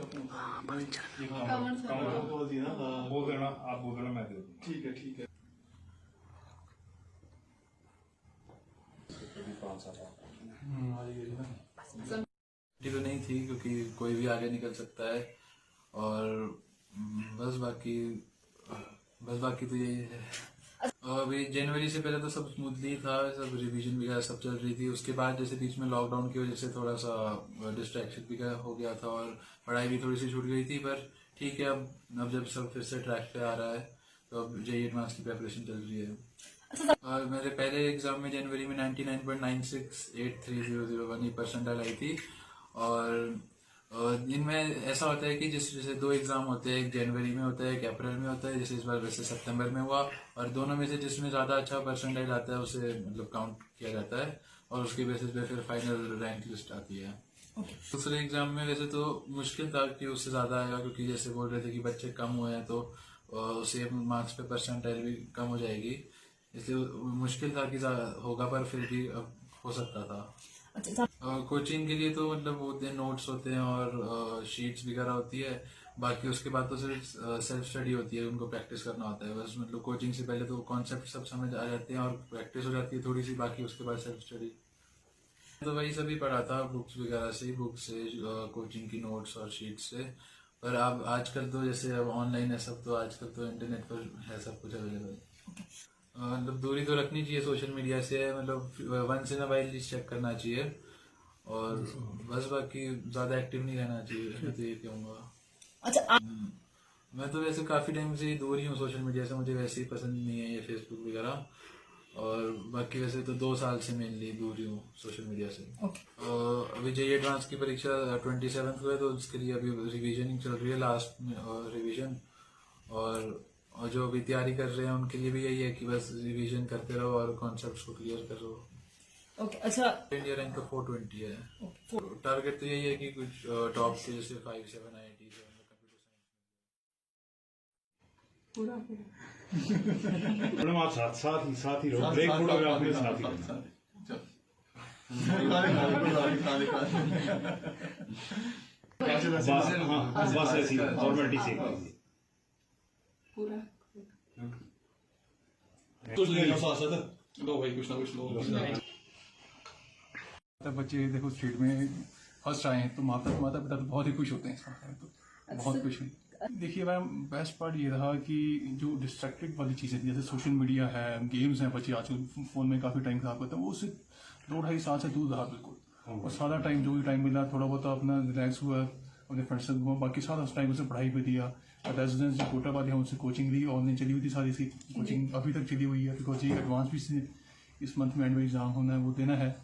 बोल देना, आप बोल देना, मैं दे दूँगा। ठीक है ठीक है। तो नहीं थी क्योंकि कोई भी आगे निकल सकता है और बस बाकी तो यही है। अभी जनवरी से पहले तो सब स्मूथली था, सब रिवीजन वगैरह सब चल रही थी। उसके बाद जैसे बीच में लॉकडाउन की वजह से थोड़ा सा डिस्ट्रैक्शन भी हो गया था और पढ़ाई भी थोड़ी सी छूट गई थी। पर ठीक है, अब जब सब फिर से ट्रैक पे आ रहा है तो अब जेईई एडवांस की प्रिपरेशन चल रही है। और मेरे पहले एग्जाम में जनवरी में 99.968300 परसेंटाइल आई थी। और इनमें ऐसा होता है कि जैसे दो एग्जाम होते हैं, एक जनवरी में होता है, एक अप्रैल में होता है। जैसे इस बार वैसे सितंबर में हुआ और दोनों में से जिसमें ज्यादा अच्छा परसेंटाइल आता है उसे मतलब काउंट किया जाता है और उसके बेसिस पे फिर फाइनल रैंक लिस्ट आती है। दूसरे एग्जाम में वैसे तो मुश्किल था कि उससे ज्यादा आएगा, क्योंकि जैसे बोल रहे थे कि बच्चे कम हुए हैं तो सेम मार्क्स पे परसेंटाइल भी कम हो जाएगी, इसलिए मुश्किल था कि होगा, पर फिर भी अब हो सकता था। कोचिंग के लिए तो मतलब होते हैं, नोट्स होते हैं और शीट्स वगैरह होती है। बाकी उसके बाद तो सिर्फ सेल्फ स्टडी होती है, उनको प्रैक्टिस करना होता है बस। मतलब कोचिंग से पहले तो कॉन्सेप्ट सब समझ आ जाते हैं और प्रैक्टिस हो जाती है थोड़ी सी, बाकी उसके बाद सेल्फ स्टडी। तो वही सभी पढ़ा था बुक्स वगैरह से, कोचिंग की नोट्स और शीट से। पर अब आजकल तो जैसे अब ऑनलाइन है सब, तो आजकल तो इंटरनेट पर है सब कुछ अवेलेबल। मतलब दूरी तो रखनी चाहिए सोशल मीडिया से, मतलब once in a while check करना चाहिए और बस बाकी ज्यादा एक्टिव नहीं रहना चाहिए, मैं तो ये कहूँगा। अच्छा, मैं तो वैसे काफी टाइम से दूर ही हूँ सोशल मीडिया से, मुझे वैसे ही पसंद नहीं है ये फेसबुक वगैरह। और बाकी वैसे तो 2 साल से मेनली दूर ही हूँ सोशल मीडिया से। अभी जेईई एडवांस की परीक्षा 27 को है, तो उसके लिए अभी रिवीजन चल रही है, लास्ट रिवीजन। और जो अभी तैयारी कर रहे हैं उनके लिए भी यही है कि बस रिवीजन करते रहो और कॉन्सेप्ट्स को क्लियर करो। ओके, अच्छा। इंडिया रैंक का 420 है। टारगेट तो यही है कि कुछ टॉप के जैसे 5-7 IIT से कंप्यूटर साइंस। मैडम आप साथ ही रहो, ब्रेक थोड़ा भी आपने साथ ही करना। बस ऐसी फॉर्मेलिटी से कुछ ले लो साथ लो भाई, कुछ ना कुछ लो। बच्चे देखो स्टेट में फर्स्ट आए हैं तो माता पिता तो बहुत ही खुश होते हैं इस बात में, तो बहुत खुश हैं। देखिए मैम, बेस्ट पार्ट ये रहा कि जो डिस्ट्रैक्टेड वाली चीज़ें थी, जैसे सोशल मीडिया है, गेम्स हैं, बच्चे आजकल फ़ोन में काफ़ी टाइम खराब करते हैं, वो उससे 2-2.5 साल से दूर रहा बिल्कुल। और सारा टाइम जो भी टाइम मिला थोड़ा बहुत अपना रिलैक्स हुआ, अपने फ्रेंड्स से घूमा, बाकी सारा उस टाइम उसे पढ़ाई पे दिया। रेजिडेंस जो कोटा वाले हैं उनसे कोचिंग ली, ऑनलाइन चली हुई थी सारी इसकी कोचिंग, अभी तक चली हुई है, बिकॉज ये एडवांस भी इस मंथ में एंड में एग्जाम होना है, वो देना है।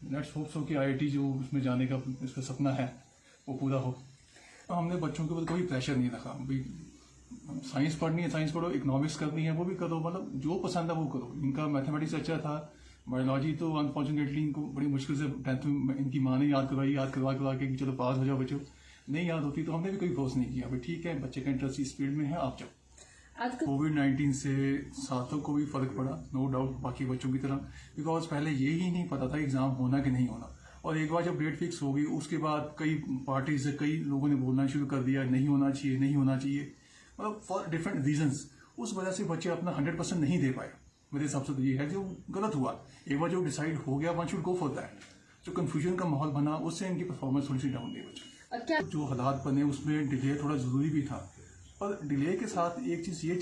लेट्स होप सो कि IIT जो उसमें जाने का इसका सपना है वो पूरा हो। तो हमने बच्चों के ऊपर कोई प्रेशर नहीं रखा, भाई साइंस पढ़नी है साइंस पढ़ो, इकोनॉमिक्स करनी है वो भी करो, मतलब जो पसंद है वो करो। इनका मैथमेटिक्स अच्छा था, बायोलॉजी तो अनफॉर्चुनेटली इनको बड़ी मुश्किल से 10th में इनकी माँ ने याद करवा के कि चलो पास हो जाओ बच्चों, नहीं याद होती तो हमने भी कोई फोर्स नहीं किया, भाई ठीक है बच्चे का इंटरेस्ट इस फील्ड में है, आप जाओ। कोविड-19 से छात्रों को भी फर्क पड़ा, नो डाउट, बाकी बच्चों की तरह, बिकॉज पहले ये ही नहीं पता था एग्जाम होना कि नहीं होना। और एक बार जब डेट फिक्स हो गई उसके बाद कई पार्टी से कई लोगों ने बोलना शुरू कर दिया नहीं होना चाहिए, नहीं होना चाहिए, मतलब फॉर डिफरेंट रीजंस। उस वजह से बच्चे अपना 100% नहीं दे पाए। मेरे हिसाब से तो ये है जो गलत हुआ। एक बार जो डिसाइड हो गया one should go for that. जो कन्फ्यूजन का माहौल बना उससे इनकी परफॉर्मेंस थोड़ी सी डाउन गई बच्चों। जो हालात बने उसमें डिले थोड़ा जरूरी भी था, पर डिले के साथ एक चीज़ ये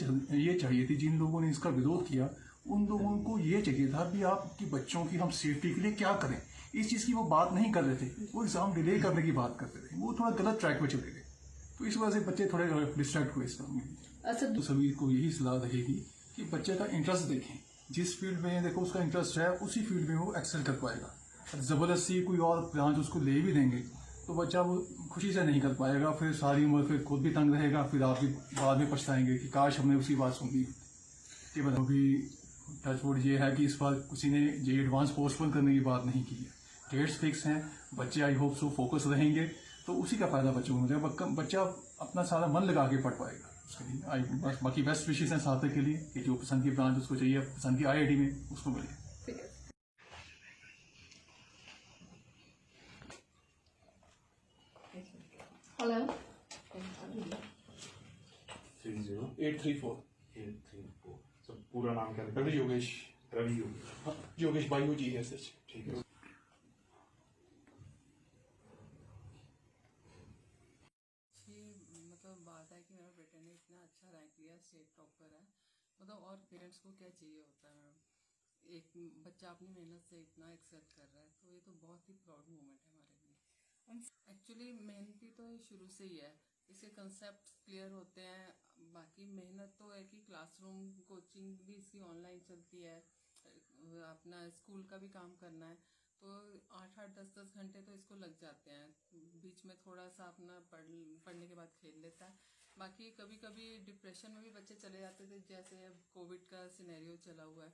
चाहिए थी, जिन लोगों ने इसका विरोध किया उन लोगों को ये चाहिए था भी आपकी बच्चों की हम सेफ्टी के लिए क्या करें। इस चीज़ की वो बात नहीं कर रहे थे, वो एग्जाम डिले करने की बात करते थे, वो थोड़ा गलत ट्रैक पे चले गए, तो इस वजह से बच्चे थोड़े डिस्ट्रैक्ट हुए इस काम में। अच्छा, तो सभी को यही सलाह रहेगी कि बच्चे का इंटरेस्ट देखें, जिस फील्ड में देखो उसका इंटरेस्ट है उसी फील्ड में वो एक्सेल कर पाएगा। ज़बरदस्ती कोई और ब्रांच उसको ले भी देंगे तो बच्चा वो खुशी से नहीं कर पाएगा, फिर सारी उम्र फिर खुद भी तंग रहेगा, फिर आप भी बाद में पछताएंगे कि काश हमने उसी बात सुन ली। ये बताओ भी टचवुड ये है कि इस बार किसी ने जेईई एडवांस पोस्टपोन करने की बात नहीं की है, डेट्स फिक्स हैं, बच्चे आई होप सो फोकस रहेंगे तो उसी का फायदा बच्चों को मिलेगा, बच्चा अपना सारा मन लगा के पढ़ पाएगा। उसके लिए बाकी बेस्ट विशेष हैं सार्थक के लिए कि जो पसंद की ब्रांच उसको चाहिए, पसंद की IIT में उसको मिले। हेलो। 834 834। सब पूरा नाम क्या रवि योगेश। रवि योगेश। हाँ, योगेश YOGESH। ठीक है। अच्छी मतलब बात है कि मेरे बेटे ने इतना अच्छा रैंक लिया, स्टेट टॉपर है। मतलब और पेरेंट्स को क्या चाहिए होता है मैडम, एक बच्चा अपनी मेहनत से इतना एक्सेल कर रहा है, तो ये तो बहुत ही प्राउड मोमेंट है हमारे लिए। एक्चुअली मेहनती तो ये शुरू से ही है, इसके कंसेप्ट क्लियर होते हैं। बाकी मेहनत तो है कि क्लासरूम कोचिंग भी इसकी ऑनलाइन चलती है, अपना स्कूल का भी काम करना है, तो 8-8 10-10 घंटे तो इसको लग जाते हैं। बीच में थोड़ा सा अपना पढ़ने के बाद खेल लेता है। बाकी कभी कभी डिप्रेशन में भी बच्चे चले जाते थे, जैसे अब कोविड का सिनेरियो चला हुआ है,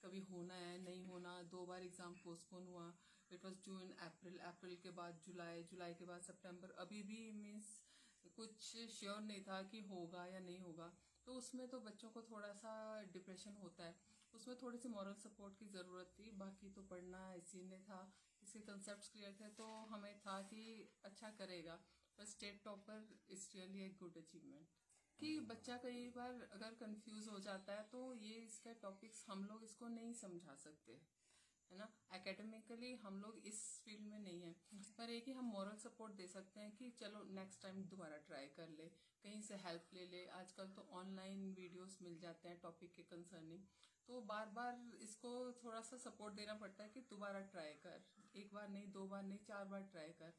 कभी होना है नहीं होना, 2 बार एग्ज़ाम पोस्टपोन हुआ। इट वाज जून, अप्रैल के बाद जुलाई, जुलाई के बाद सितंबर, अभी भी मीन्स कुछ श्योर नहीं था कि होगा या नहीं होगा। तो उसमें तो बच्चों को थोड़ा सा डिप्रेशन होता है, उसमें थोड़ी सी मॉरल सपोर्ट की ज़रूरत थी। बाकी तो पढ़ना इसी ने था, इसके कंसेप्ट्स क्लियर थे, तो हमें था कि अच्छा करेगा। पर state topper is really a good achievement. कि बच्चा कई बार अगर कंफ्यूज हो जाता है, तो ये इसका टॉपिक्स हम लोग इसको नहीं समझा सकते, है ना। एकेडमिकली हम लोग इस फील्ड में नहीं है, पर एक ही हम मॉरल सपोर्ट दे सकते हैं कि चलो नेक्स्ट टाइम दोबारा ट्राई कर ले, कहीं से हेल्प ले ले। आजकल तो ऑनलाइन वीडियोस मिल जाते हैं टॉपिक के कंसर्निंग, तो बार बार इसको थोड़ा सा सपोर्ट देना पड़ता है कि दोबारा ट्राई कर, एक बार नहीं, 2 बार नहीं, 4 बार ट्राई कर।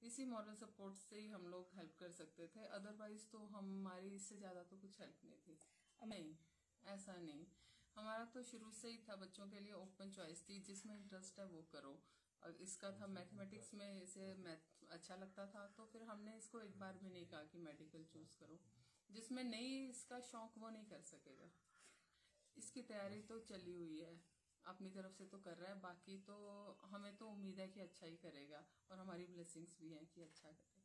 इसी मॉरल सपोर्ट से ही हम लोग हेल्प कर सकते थे, अदरवाइज तो हमारी इससे ज़्यादा तो कुछ हेल्प नहीं थी। नहीं, ऐसा नहीं, हमारा तो शुरू से ही था बच्चों के लिए ओपन चॉइस थी, जिसमें इंटरेस्ट है वो करो। और इसका था मैथमेटिक्स में, इसे मैथ अच्छा लगता था, तो फिर हमने इसको एक बार भी नहीं कहा कि मेडिकल चूज करो। जिसमें नहीं इसका शौक वो नहीं कर सकेगा। इसकी तैयारी तो चली हुई है, अपनी तरफ से तो कर रहा है, बाकी तो हमें तो उम्मीद है कि अच्छा ही करेगा, और हमारी ब्लेसिंग्स भी हैं कि अच्छा करेगा।